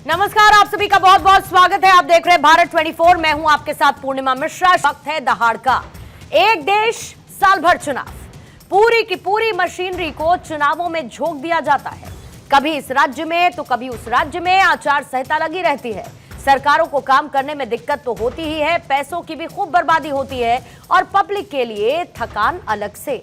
नमस्कार, आप सभी का बहुत बहुत स्वागत है। आप देख रहे हैं भारत 24। मैं हूं आपके साथ पूर्णिमा मिश्रा। वक्त है दहाड़ का। एक देश, साल भर चुनाव। पूरी की पूरी मशीनरी को चुनावों में झोंक दिया जाता है। कभी इस राज्य में तो कभी उस राज्य में आचार संहिता लगी रहती है। सरकारों को काम करने में दिक्कत तो होती ही है, पैसों की भी खूब बर्बादी होती है और पब्लिक के लिए थकान अलग से।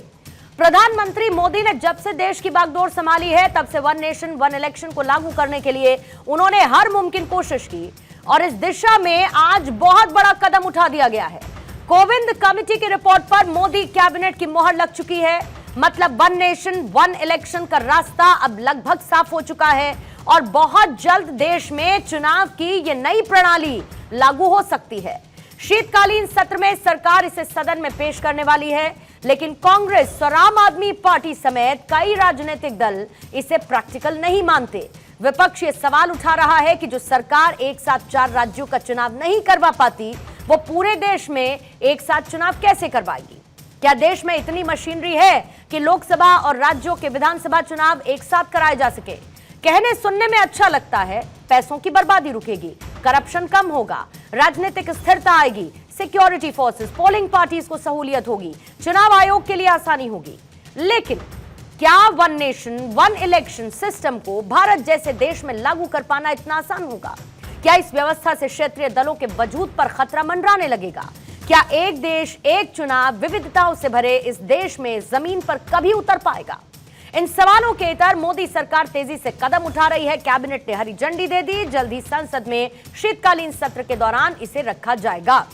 प्रधानमंत्री मोदी ने जब से देश की बागडोर संभाली है, तब से वन नेशन वन इलेक्शन को लागू करने के लिए उन्होंने हर मुमकिन कोशिश की और इस दिशा में आज बहुत बड़ा कदम उठा दिया गया है। कोविंद कमेटी की रिपोर्ट पर मोदी कैबिनेट की मोहर लग चुकी है। मतलब वन नेशन वन इलेक्शन का रास्ता अब लगभग साफ हो चुका है और बहुत जल्द देश में चुनाव की ये नई प्रणाली लागू हो सकती है। शीतकालीन सत्र में सरकार इसे सदन में पेश करने वाली है, लेकिन कांग्रेस और आम आदमी पार्टी समेत कई राजनीतिक दल इसे प्रैक्टिकल नहीं मानते। विपक्ष ये सवाल उठा रहा है कि जो सरकार एक साथ 4 राज्यों का चुनाव नहीं करवा पाती, वो पूरे देश में एक साथ चुनाव कैसे करवाएगी? क्या देश में इतनी मशीनरी है कि लोकसभा और राज्यों के विधानसभा चुनाव एक साथ कराए जा सके? कहने सुनने में अच्छा लगता है, पैसों की बर्बादी रुकेगी, करप्शन कम होगा, राजनीतिक स्थिरता आएगी, सिक्योरिटी फोर्सेस, पोलिंग पार्टीज को सहूलियत होगी, चुनाव आयोग के लिए आसानी होगी। लेकिन क्या one nation one election system को भारत जैसे देश में लागू कर पाना इतना आसान होगा? क्या इस व्यवस्था से क्षेत्रीय दलों के वजूद पर खतरा मंडराने लगेगा? क्या एक देश एक चुनाव विविधताओं से भरे इस देश में जमीन पर कभी उतर पाएगा? इन सवालों के इतर मोदी सरकार तेजी से कदम उठा रही है। कैबिनेट ने हरी झंडी दे दी। जल्द ही संसद में शीतकालीन सत्र के दौरान इसे रखा जाएगा।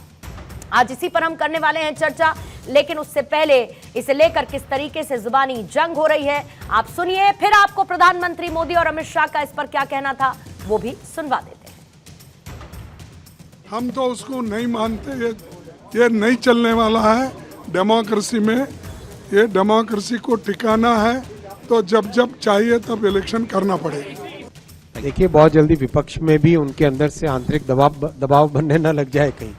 आज इसी पर हम करने वाले हैं चर्चा, लेकिन उससे पहले इसे लेकर किस तरीके से जुबानी जंग हो रही है आप सुनिए, फिर आपको प्रधानमंत्री मोदी और अमित शाह का इस पर क्या कहना था वो भी सुनवा देते हैं। हम तो उसको नहीं मानते, ये नहीं चलने वाला है डेमोक्रेसी में। ये डेमोक्रेसी को टिकाना है तो जब जब चाहिए तब इलेक्शन करना पड़ेगा। देखिए, बहुत जल्दी विपक्ष में भी उनके अंदर से आंतरिक दबाव बनने न लग जाए कहीं,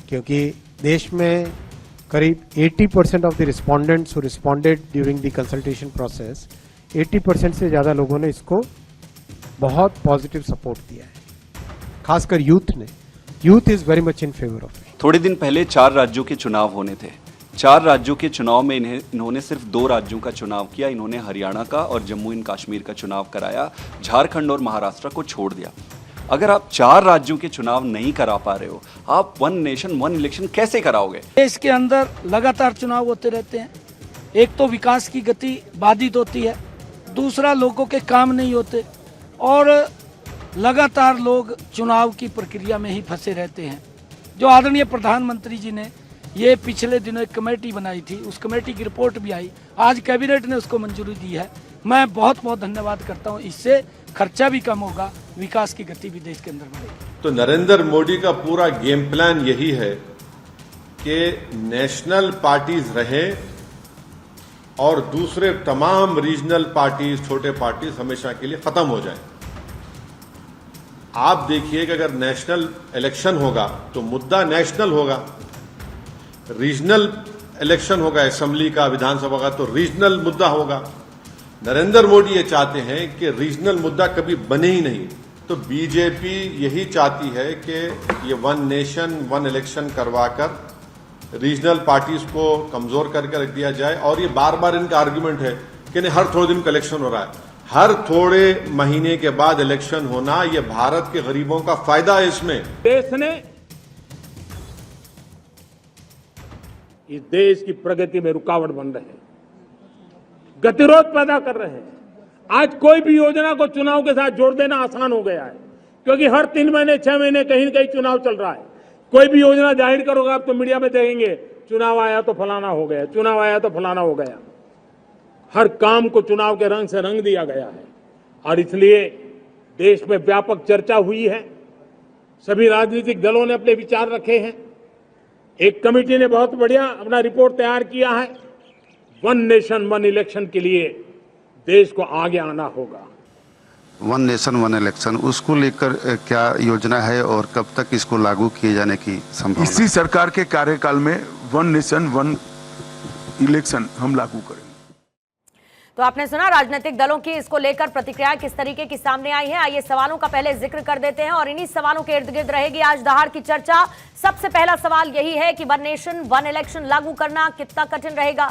क्योंकि देश में करीब 80% of the respondents who responded during the consultation process, 80% से ज़्यादा लोगों ने इसको बहुत पॉजिटिव सपोर्ट दिया है, खासकर यूथ ने। Youth is very much in favour of it. थोड़े दिन पहले 4 राज्यों के चुनाव होने थे। 4 राज्यों के चुनाव में इन्होंने सिर्फ 2 राज्यों का चुनाव किया। इन्होंने हरियाणा का और जम्मू एंड कश्मीर का चुनाव कराया, झारखंड और महाराष्ट्र को छोड़ दिया। अगर आप 4 राज्यों के चुनाव नहीं करा पा रहे हो, आप वन नेशन वन इलेक्शन कैसे कराओगे? देश के अंदर लगातार चुनाव होते रहते हैं। एक तो विकास की गति बाधित होती है, दूसरा लोगों के काम नहीं होते और लगातार लोग चुनाव की प्रक्रिया में ही फंसे रहते हैं। जो आदरणीय प्रधानमंत्री जी ने ये पिछले दिनों एक कमेटी बनाई थी, उस कमेटी की रिपोर्ट भी आई, आज कैबिनेट ने उसको मंजूरी दी है। मैं बहुत बहुत धन्यवाद करता हूँ। इससे खर्चा भी कम होगा, विकास की गति भी देश के अंदर बढ़ेगी। तो नरेंद्र मोदी का पूरा गेम प्लान यही है कि नेशनल पार्टीज रहें और दूसरे तमाम रीजनल पार्टीज, छोटे पार्टीज हमेशा के लिए खत्म हो जाएं। आप देखिए कि अगर नेशनल इलेक्शन होगा तो मुद्दा नेशनल होगा, रीजनल इलेक्शन होगा असेंबली का, विधानसभा का, तो रीजनल मुद्दा होगा। नरेंद्र मोदी ये चाहते हैं कि रीजनल मुद्दा कभी बने ही नहीं। तो बीजेपी यही चाहती है कि ये वन नेशन वन इलेक्शन करवाकर रीजनल पार्टीज को कमजोर करके रख दिया जाए। और ये बार बार इनका आर्गुमेंट है कि नहीं, हर थोड़े दिन का इलेक्शन हो रहा है, हर थोड़े महीने के बाद इलेक्शन होना, ये भारत के गरीबों का फायदा है। इसमें देश ने इस देश की प्रगति में रुकावट बन रहे हैं, गतिरोध पैदा कर रहे हैं। आज कोई भी योजना को चुनाव के साथ जोड़ देना आसान हो गया है, क्योंकि हर 3 महीने 6 महीने कहीं न कहीं चुनाव चल रहा है। कोई भी योजना जाहिर करोगे आप तो मीडिया में देखेंगे, चुनाव आया तो फलाना हो गया, चुनाव आया तो फलाना हो गया। हर काम को चुनाव के रंग से रंग दिया गया है और इसलिए देश में व्यापक चर्चा हुई है। सभी राजनीतिक दलों ने अपने विचार रखे हैं। एक कमेटी ने बहुत बढ़िया अपना रिपोर्ट तैयार किया है। वन नेशन वन इलेक्शन के लिए देश को आगे आना होगा। वन नेशन वन इलेक्शन, उसको लेकर क्या योजना है और कब तक इसको लागू किए जाने की संभावना? इसी सरकार के कार्यकाल में वन नेशन वन इलेक्शन हम लागू करेंगे। तो आपने सुना राजनीतिक दलों की इसको लेकर प्रतिक्रिया किस तरीके की सामने आई है। आइए सवालों का पहले जिक्र कर देते हैं और इन्हीं सवालों के इर्द गिर्द रहेगी आज दहाड़ की चर्चा। सबसे पहला सवाल यही है कि वन नेशन वन इलेक्शन लागू करना कितना कठिन रहेगा।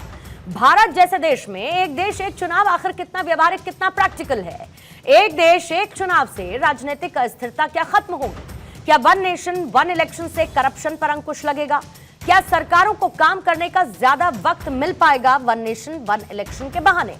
भारत जैसे देश में एक देश एक चुनाव आखिर कितना व्यवहारिक, कितना प्रैक्टिकल है। एक देश एक चुनाव से राजनीतिक अस्थिरता क्या खत्म होगी? क्या वन नेशन वन इलेक्शन से करप्शन पर अंकुश लगेगा? क्या सरकारों को काम करने का ज्यादा वक्त मिल पाएगा वन नेशन वन इलेक्शन के बहाने?